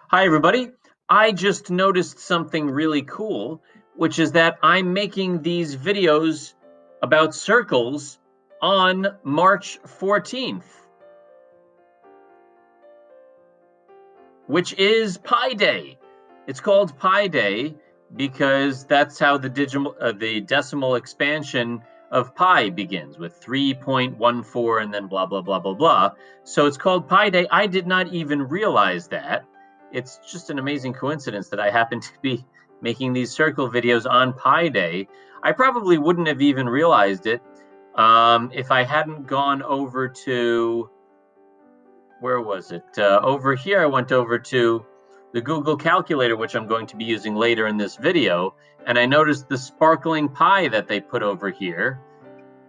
Hi, everybody. I just noticed something really cool, which is that I'm making these videos about circles on March 14th, which is Pi Day. It's called Pi Day because that's how the decimal expansion of pi begins, with 3.14 and then blah, blah, blah, blah, blah. So it's called Pi Day. I did not even realize that. It's just an amazing coincidence that I happen to be making these circle videos on Pi Day. I probably wouldn't have even realized it if I hadn't gone over to, where was it? Over here, I went over to the Google calculator, which I'm going to be using later in this video, and I noticed the sparkling pie that they put over here,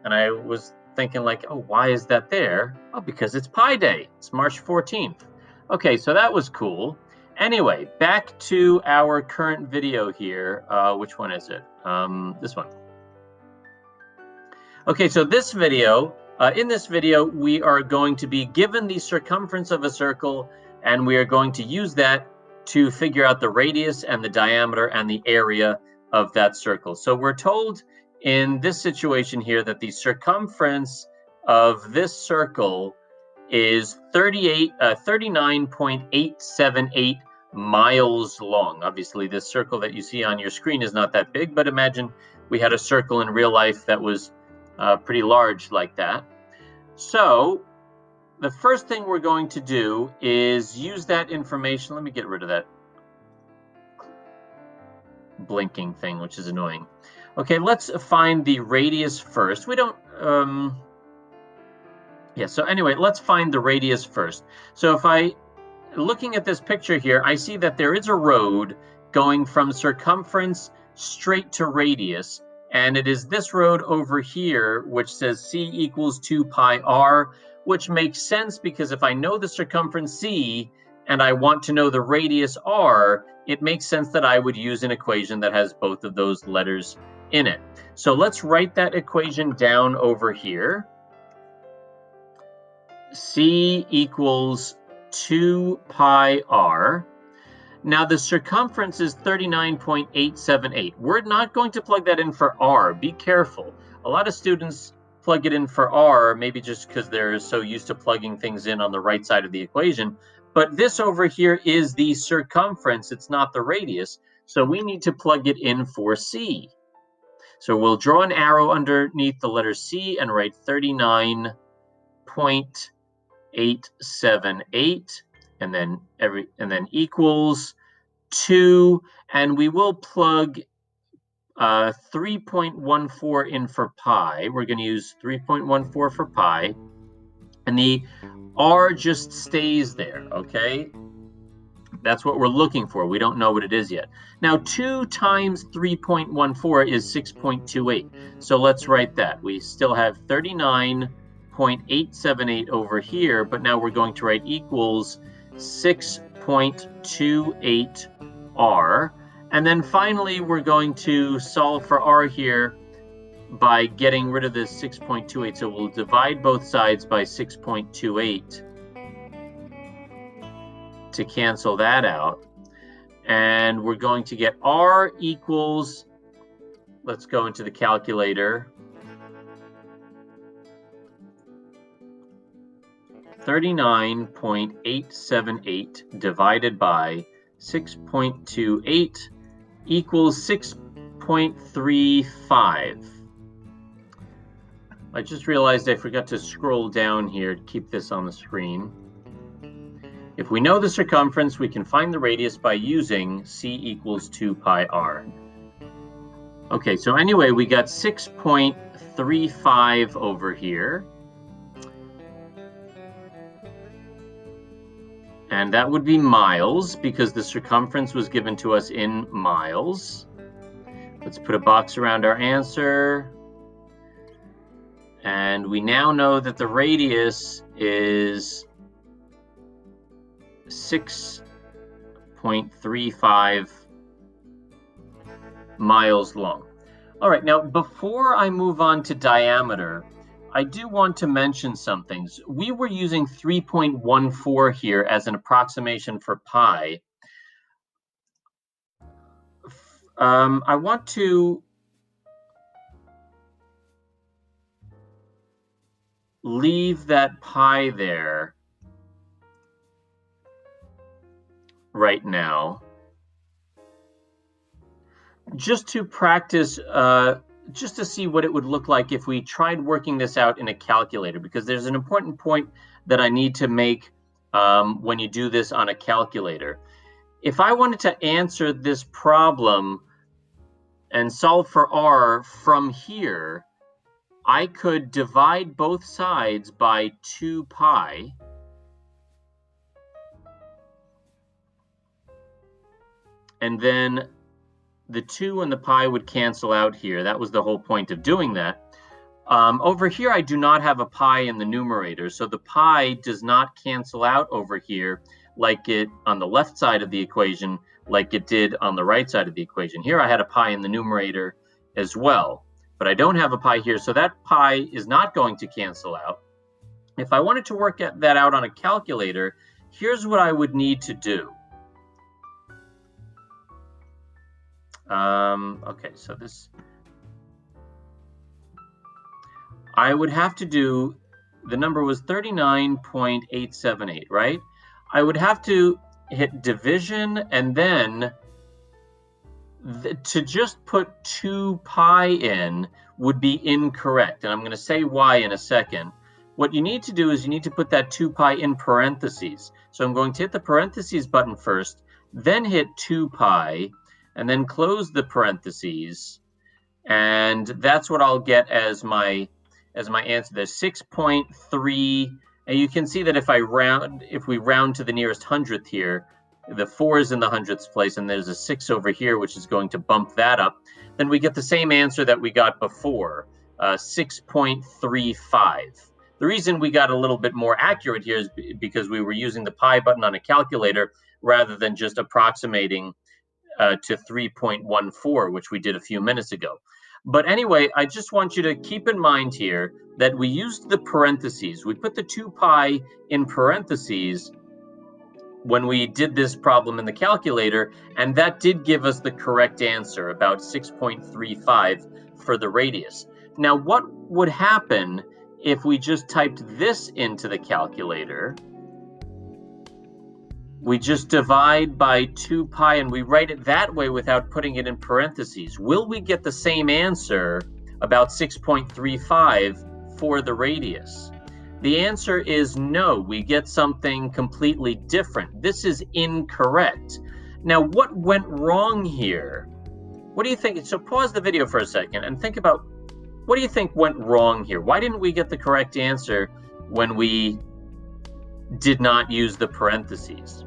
and I was thinking like, oh, why is that there? Oh, because it's Pi Day. It's March 14th. Okay, so that was cool. Anyway, back to our current video here. Which one is it? This one. Okay, so this video, in this video, we are going to be given the circumference of a circle, and we are going to use that to figure out the radius and the diameter and the area of that circle. So we're told in this situation here that the circumference of this circle is 39.878 miles long. Obviously, this circle that you see on your screen is not that big, but imagine we had a circle in real life that was pretty large like that. So the first thing we're going to do is use that information. Let me get rid of that blinking thing, which is annoying. Okay, let's find the radius first. We don't, so anyway, let's find the radius first. So looking at this picture here, I see that there is a road going from circumference straight to radius, and it is this road over here which says c equals 2 pi r, which makes sense because if I know the circumference c and I want to know the radius r, it makes sense that I would use an equation that has both of those letters in it. So let's write that equation down over here. C equals 2 pi r. Now the circumference is 39.878. We're not going to plug that in for r. Be careful. A lot of students plug it in for r, maybe just because they're so used to plugging things in on the right side of the equation. But this over here is the circumference. It's not the radius. So we need to plug it in for c. So we'll draw an arrow underneath the letter c and write 39.878, and then equals 2, and we will plug 3.14 in for pi. We're going to use 3.14 for pi, and the r just stays there, okay? That's what we're looking for. We don't know what it is yet. Now, 2 times 3.14 is 6.28, so let's write that. We still have 39.878 over here, but now we're going to write equals 6.28 r. And then finally, we're going to solve for r here by getting rid of this 6.28. So we'll divide both sides by 6.28 to cancel that out. And we're going to get r equals, let's go into the calculator, 39.878 divided by 6.28 equals 6.35. I just realized I forgot to scroll down here to keep this on the screen. If we know the circumference, we can find the radius by using c equals 2 pi r. Okay, so anyway, we got 6.35 over here. And that would be miles because the circumference was given to us in miles. Let's put a box around our answer. And we now know that the radius is 6.35 miles long. All right, now before I move on to diameter, I do want to mention some things. We were using 3.14 here as an approximation for pi. I want to leave that pi there right now, just to practice, just to see what it would look like if we tried working this out in a calculator, because there's an important point that I need to make when you do this on a calculator. If I wanted to answer this problem and solve for r from here, I could divide both sides by 2 pi. And then the 2 and the pi would cancel out here. That was the whole point of doing that. Over here, I do not have a pi in the numerator, so the pi does not cancel out over here like it on the left side of the equation, like it did on the right side of the equation. Here I had a pi in the numerator as well, but I don't have a pi here, so that pi is not going to cancel out. If I wanted to work that out on a calculator, here's what I would need to do. Okay, so this, I would have to do, the number was 39.878, right? I would have to hit division, and then to just put 2 pi in would be incorrect. And I'm going to say why in a second. What you need to do is you need to put that 2 pi in parentheses. So I'm going to hit the parentheses button first, then hit 2 pi, and then close the parentheses, and that's what I'll get as my answer. There's 6.3, and you can see that if we round to the nearest hundredth here, the 4 is in the hundredths place, and there's a 6 over here, which is going to bump that up. Then we get the same answer that we got before, 6.35. The reason we got a little bit more accurate here is because we were using the pi button on a calculator rather than just approximating to 3.14, which we did a few minutes ago. But anyway, I just want you to keep in mind here that we used the parentheses. We put the 2 pi in parentheses when we did this problem in the calculator, and that did give us the correct answer, about 6.35 for the radius. Now, what would happen if we just typed this into the calculator? We just divide by 2 pi and we write it that way without putting it in parentheses. Will we get the same answer, about 6.35, for the radius? The answer is no. We get something completely different. This is incorrect. Now, what went wrong here? What do you think? So pause the video for a second and think about, what do you think went wrong here? Why didn't we get the correct answer when we did not use the parentheses?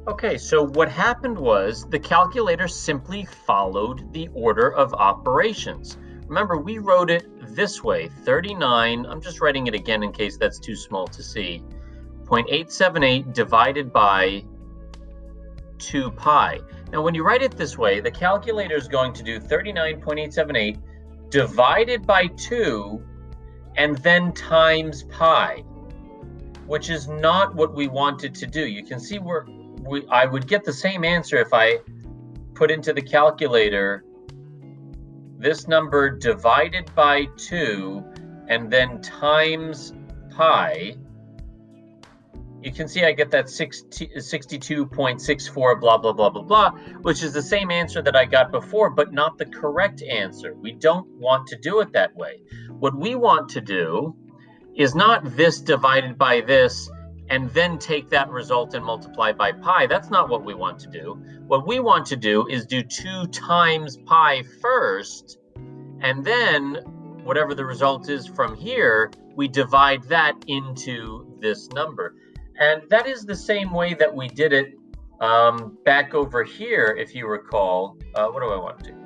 Okay, so what happened was the calculator simply followed the order of operations. Remember, we wrote it this way, 39, I'm just writing it again in case that's too small to see, 0.878 divided by 2 pi. Now, when you write it this way, the calculator is going to do 39.878 divided by 2 and then times pi, which is not what we wanted to do. You can see I would get the same answer if I put into the calculator this number divided by 2 and then times pi. You can see I get that 62.64 blah, blah, blah, blah, blah, which is the same answer that I got before, but not the correct answer. We don't want to do it that way. What we want to do is not this divided by this and then take that result and multiply by pi. That's not what we want to do. What we want to do is do 2 times pi first, and then whatever the result is from here, we divide that into this number. And that is the same way that we did it back over here, if you recall. What do I want to do?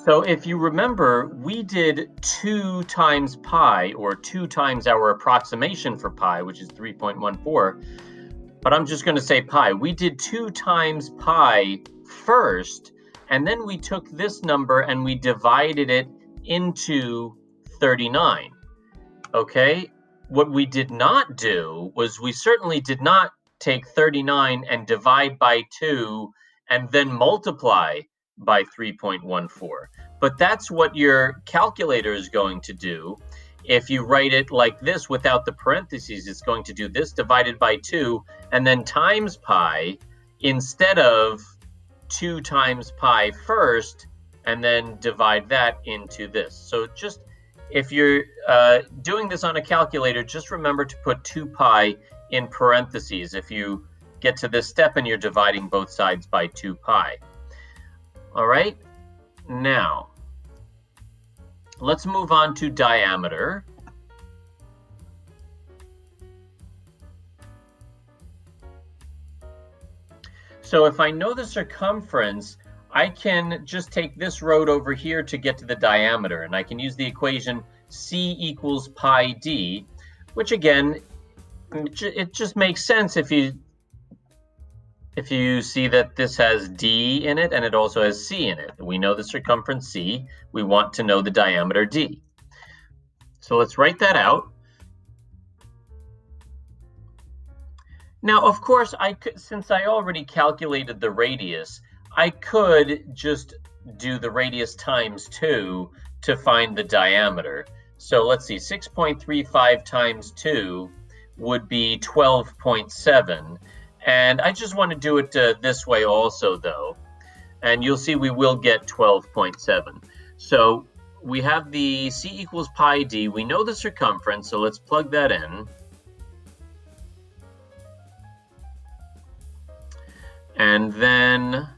So if you remember, we did 2 times pi, or 2 times our approximation for pi, which is 3.14. But I'm just going to say pi. We did 2 times pi first, and then we took this number and we divided it into 39. Okay, what we did not do was we certainly did not take 39 and divide by 2 and then multiply by 3.14. But that's what your calculator is going to do. If you write it like this without the parentheses, it's going to do this divided by 2 and then times pi instead of 2 times pi first and then divide that into this. So just if you're doing this on a calculator, just remember to put 2 pi in parentheses if you get to this step and you're dividing both sides by 2 pi. All right, now let's move on to diameter. So if I know the circumference, I can just take this road over here to get to the diameter, and I can use the equation c equals pi d, which again, it just makes sense if you see that this has d in it and it also has c in it. We know the circumference c, we want to know the diameter d. So let's write that out. Now, of course, since I already calculated the radius, I could just do the radius times 2 to find the diameter. So let's see, 6.35 times 2 would be 12.7. And I just want to do it this way also, though. And you'll see we will get 12.7. So we have the c equals pi d. We know the circumference, so let's plug that in. And then,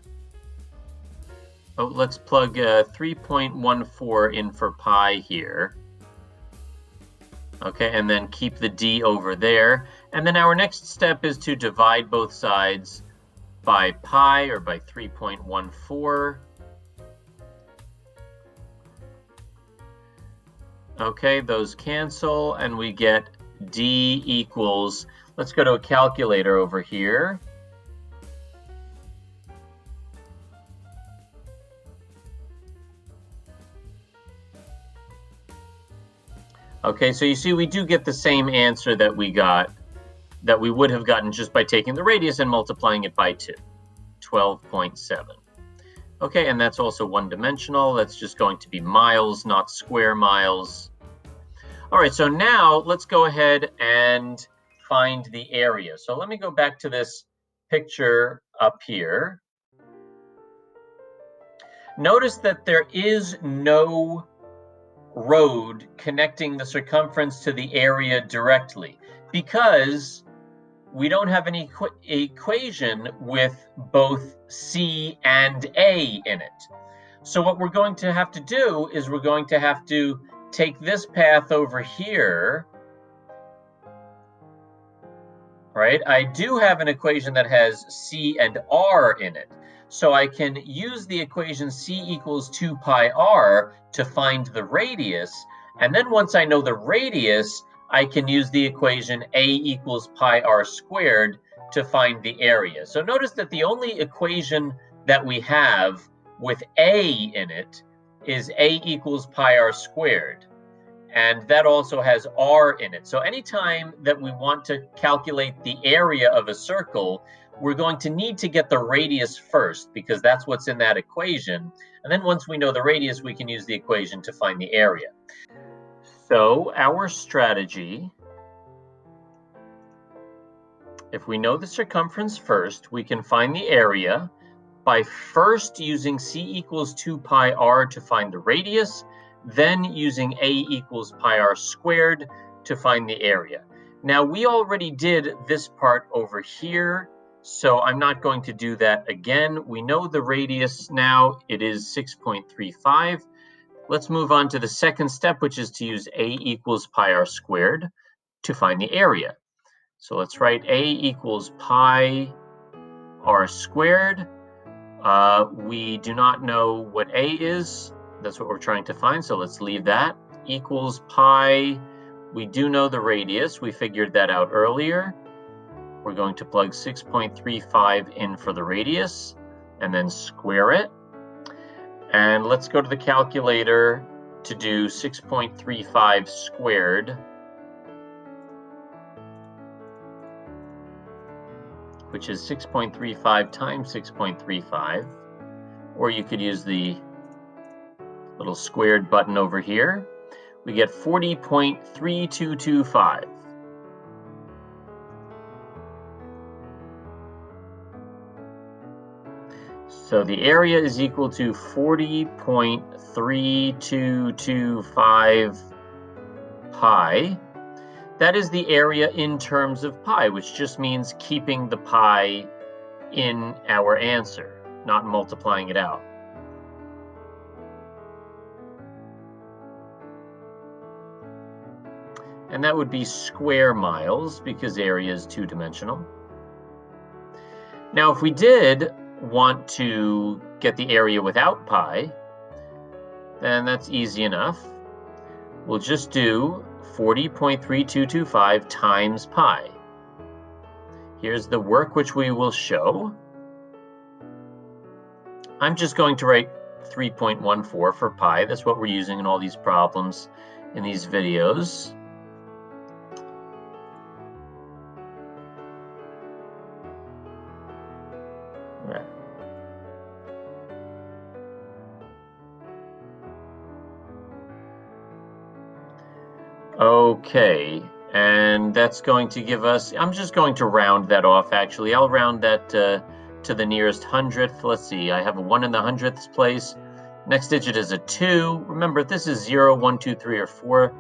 let's plug 3.14 in for pi here. Okay, and then keep the d over there. And then our next step is to divide both sides by pi, or by 3.14. Okay, those cancel, and we get d equals, let's go to a calculator over here. Okay, so you see we do get the same answer that we would have gotten just by taking the radius and multiplying it by 2, 12.7. Okay, and that's also one-dimensional. That's just going to be miles, not square miles. All right, so now let's go ahead and find the area. So let me go back to this picture up here. Notice that there is no road connecting the circumference to the area directly because we don't have an equation with both c and a in it. So what we're going to have to do is we're going to have to take this path over here. Right? I do have an equation that has c and r in it. So I can use the equation c equals 2 pi r to find the radius. And then once I know the radius, I can use the equation a equals pi r squared to find the area. So notice that the only equation that we have with a in it is a equals pi r squared. And that also has r in it. So anytime that we want to calculate the area of a circle, we're going to need to get the radius first because that's what's in that equation. And then once we know the radius, we can use the equation to find the area. So our strategy, if we know the circumference first, we can find the area by first using c equals 2 pi r to find the radius, then using a equals pi r squared to find the area. Now, we already did this part over here, so I'm not going to do that again. We know the radius now, it is 6.35. Let's move on to the second step, which is to use a equals pi r squared to find the area. So let's write a equals pi r squared. We do not know what a is. That's what we're trying to find, so let's leave that. Equals pi, we do know the radius, we figured that out earlier. We're going to plug 6.35 in for the radius, and then square it. And let's go to the calculator to do 6.35 squared, which is 6.35 times 6.35, or you could use the little squared button over here. We get 40.3225. So the area is equal to 40.3225 pi. That is the area in terms of pi, which just means keeping the pi in our answer, not multiplying it out. And that would be square miles because area is two-dimensional. Now, if we did want to get the area without pi, then that's easy enough. We'll just do 40.3225 times pi. Here's the work which we will show. I'm just going to write 3.14 for pi. That's what we're using in all these problems in these videos. Okay, and that's going to give us, I'm just going to round that off actually. I'll round that to the nearest hundredth. Let's see, I have a 1 in the hundredths place. Next digit is a 2. Remember, this is 0, 1, 2, 3, or 4.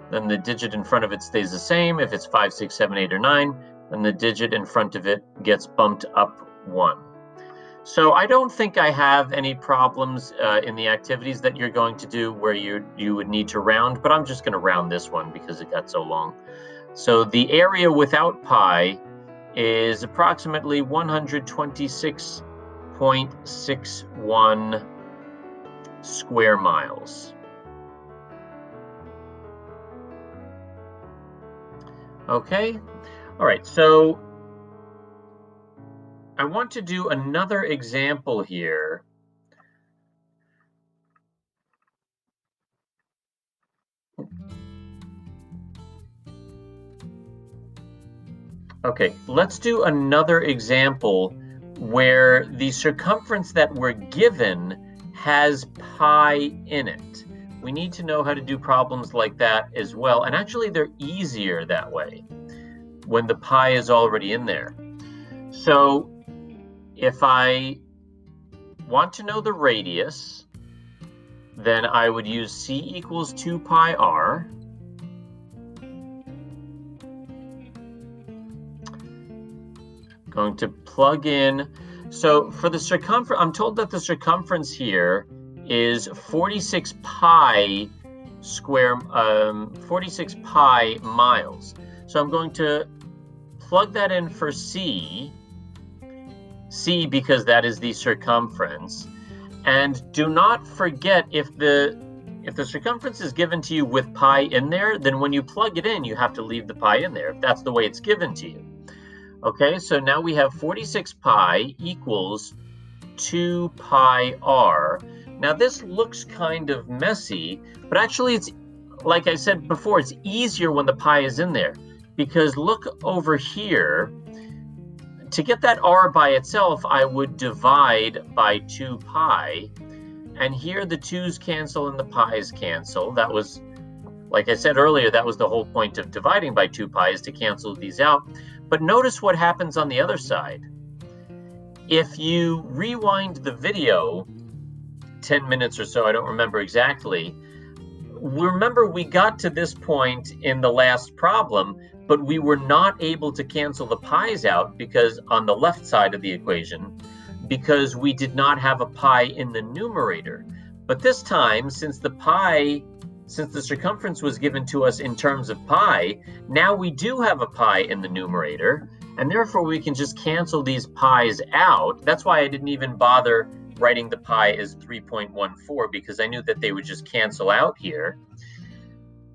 Then the digit in front of it stays the same. If it's 5, 6, 7, 8, or 9, then the digit in front of it gets bumped up 1. So I don't think I have any problems in the activities that you're going to do where you would need to round, but I'm just going to round this one because it got so long. So the area without pi is approximately 126.61 square miles. Okay, all right, so I want to do another example here. Okay, let's do another example where the circumference that we're given has pi in it. We need to know how to do problems like that as well, and actually they're easier that way when the pi is already in there. So if I want to know the radius, then I would use c equals 2 pi r. Going to plug in. So for the circumference, I'm told that the circumference here is 46 pi square, 46 pi miles. So I'm going to plug that in for c because that is the circumference. And do not forget, if the circumference is given to you with pi in there, then when you plug it in, you have to leave the pi in there if that's the way it's given to you. Okay, so now we have 46 pi equals 2 pi r. Now this looks kind of messy, but actually it's, like I said before, it's easier when the pi is in there, because look over here. To get that r by itself, I would divide by 2 pi, and here the 2's cancel and the pi's cancel. That was, like I said earlier, that was the whole point of dividing by 2 pi, is to cancel these out. But notice what happens on the other side. If you rewind the video 10 minutes or so, I don't remember exactly, remember we got to this point in the last problem, but we were not able to cancel the pi's out because on the left side of the equation, because we did not have a pi in the numerator. But this time, since the circumference was given to us in terms of pi, now we do have a pi in the numerator, and therefore we can just cancel these pi's out. That's why I didn't even bother writing the pi as 3.14, because I knew that they would just cancel out here.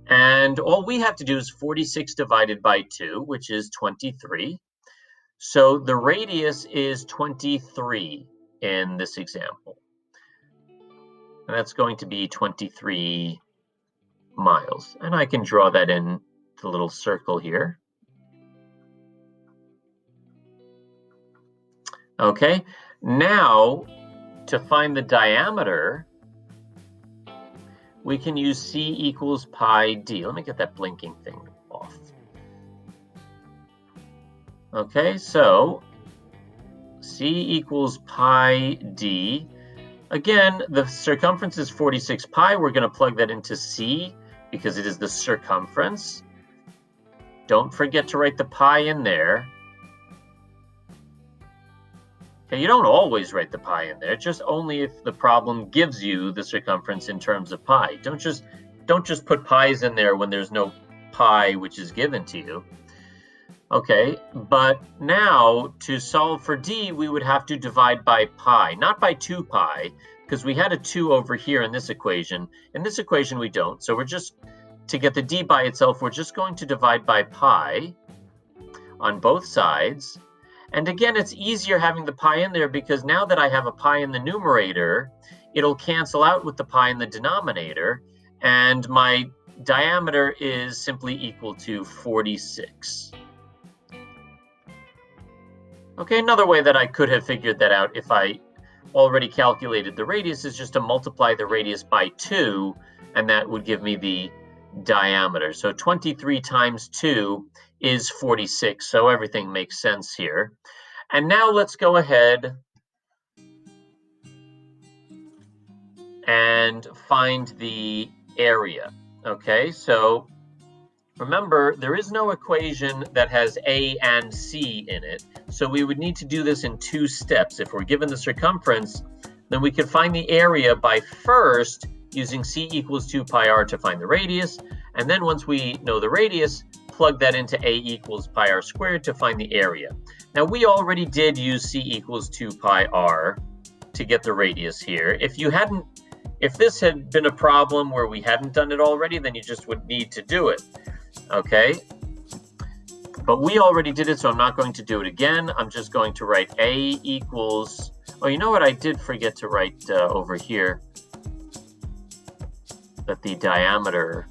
And all we have to do is 46 divided by 2, which is 23. So the radius is 23 in this example. and that's going to be 23 miles. And I can draw that in the little circle here. Okay, now to find the diameter, we can use c equals pi d. Let me get that blinking thing off. Okay, so c equals pi d. Again, the circumference is 46 pi. We're going to plug that into c because it is the circumference. Don't forget to write the pi in there. Okay, you don't always write the pi in there, just only if the problem gives you the circumference in terms of pi. Don't just put pi's in there when there's no pi which is given to you. Okay, but now to solve for d, we would have to divide by pi, not by 2 pi, because we had a 2 over here in this equation. In this equation, we don't. So we're just, to get the d by itself, we're just going to divide by pi on both sides. And again, it's easier having the pi in there because now that I have a pi in the numerator, it'll cancel out with the pi in the denominator, and my diameter is simply equal to 46. Okay, another way that I could have figured that out if I already calculated the radius is just to multiply the radius by 2, and that would give me the diameter. So 23 times 2 is 46, so everything makes sense here. And now let's go ahead and find the area. Okay, so remember, there is no equation that has a and c in it, so we would need to do this in 2 steps. If we're given the circumference, then we could find the area by first using c equals 2 pi r to find the radius, and then once we know the radius, plug that into a equals pi r squared to find the area. Now, we already did use c equals 2 pi r to get the radius here. If this had been a problem where we hadn't done it already, then you just would need to do it. Okay, but we already did it, so I'm not going to do it again. I'm just going to write a equals, oh, you know what, I did forget to write over here that the diameter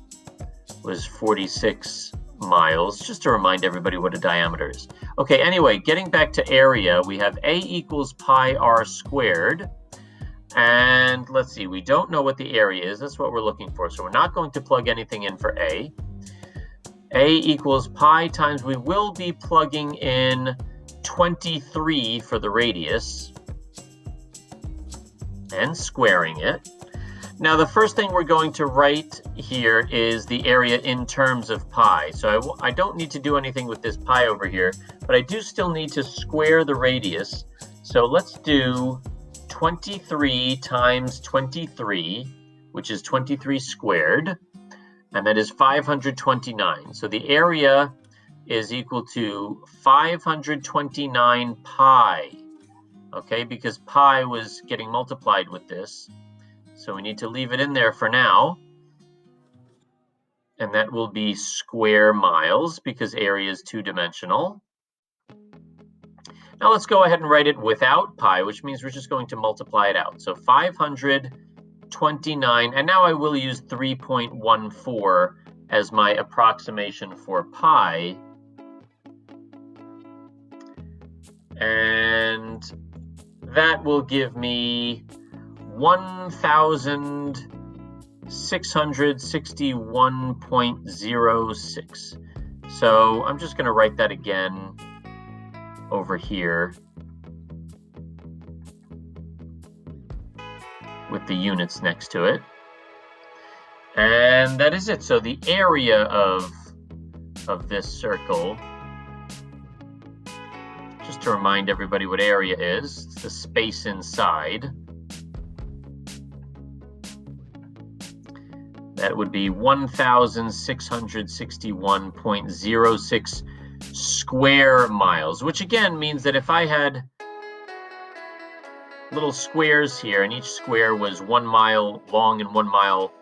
was 46 miles, just to remind everybody what a diameter is. Okay, anyway, getting back to area, we have a equals pi r squared. And let's see, we don't know what the area is. That's what we're looking for. So we're not going to plug anything in for a. A equals pi times, we will be plugging in 23 for the radius and squaring it. Now, the first thing we're going to write here is the area in terms of pi. So I don't need to do anything with this pi over here, but I do still need to square the radius. So let's do 23 times 23, which is 23 squared, and that is 529. So the area is equal to 529 pi, okay, because pi was getting multiplied with this. So we need to leave it in there for now. And that will be square miles because area is 2-dimensional. Now let's go ahead and write it without pi, which means we're just going to multiply it out. So 529, and now I will use 3.14 as my approximation for pi. And that will give me 1,661.06. So I'm just going to write that again over here with the units next to it. And that is it. So the area of this circle, just to remind everybody what area is, it's the space inside. That would be 1,661.06 square miles, which again means that if I had little squares here and each square was 1 mile long and 1 mile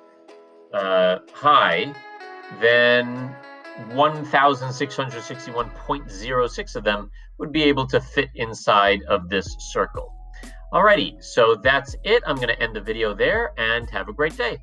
high, then 1,661.06 of them would be able to fit inside of this circle. Alrighty, so that's it. I'm going to end the video there and have a great day.